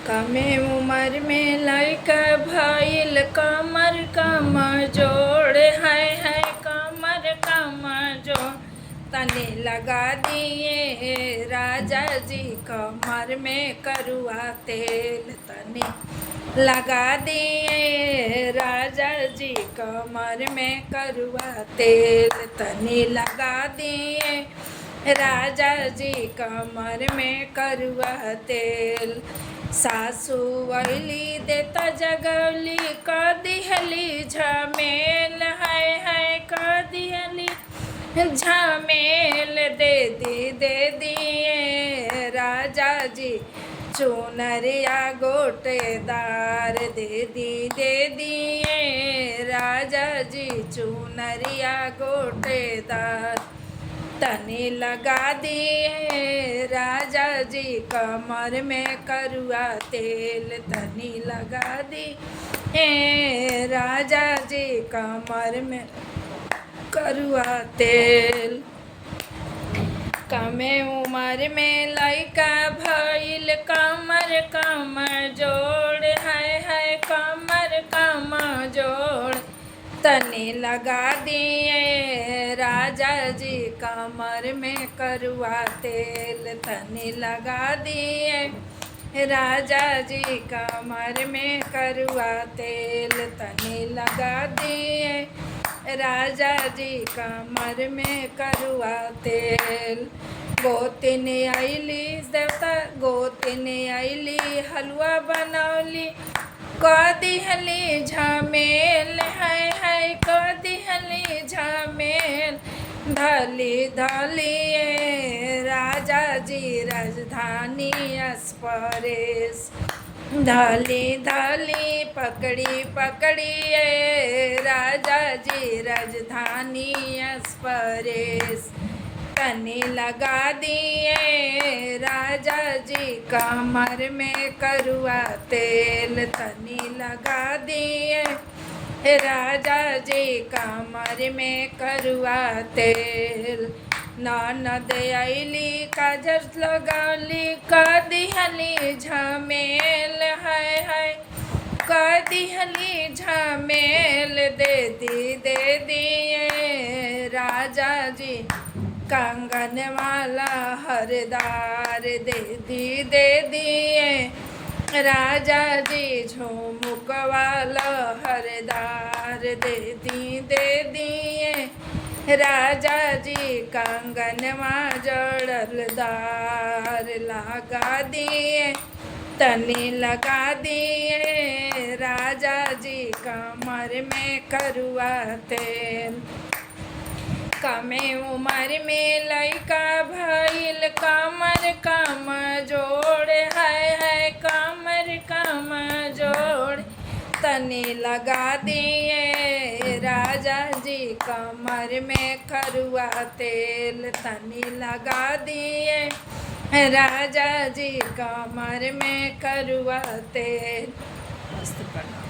कमे उम्र में लइका भइल कमर कमजोर है कमर कमजोर। तने लगा दिए राजा जी कमर में करुआ तेल। तने लगा दिए राजा जी कमर में करुआ तेल। तने लगा दिए राजा जी कमर में करुआ तेल। सासू वैली देता जगवली क दिहली झमेल है क दिहली झमेल। दे दिए राजा जी चुनरिया गोटेदार। दे दिए राजा जी चुनरिया गोटेदार। तने लगा दिए राजा जी कमर में करुआ तेल। तने लगा दिए राजा जी कमर में करुआ तेल। कमे उम्र में लइका भइल कमर कमजोर है कमर कमजोर। तने लगा दिए राजा जी कमर में करुआ तेल। तने लगा दिए राजा जी कमर में करुआ तेल। तने लगा दिए राजा जी कमर में करुआ तेल। गोतिन आइली देवता गोतिन आइली हलवा बनौली क दिहली झमेल है क दिहली झमेल। धली राजा जी राजधानी एक्सप्रेस। धली पकड़ी राजा जी राजधानी एक्सप्रेस। तने लगा दिए राजा जी कमर में करुआ तेल। तने लगा दिए राजा जी कमर में करुआ तेल। ननद आइली काजर लगौली क दिहली झमेल है क दिहली झमेल। दे दिए राजा जी कंगन वाला हरदार। दे दिए राजा जी झुमुक वाला हरदार। दे दिए राजा जी कंगनवा जड़लदार। लगा दिए तने लगा दिए राजा जी कमर में करुआ तेल। कमे उम्र में लइका भइल कमर कमजोर है कमर कमजोर। तने लगा दिए राजा जी कमर में करुआ तेल। तने लगा दिए राजा जी कमर में करुआ तेल। मस्त पढ़ा।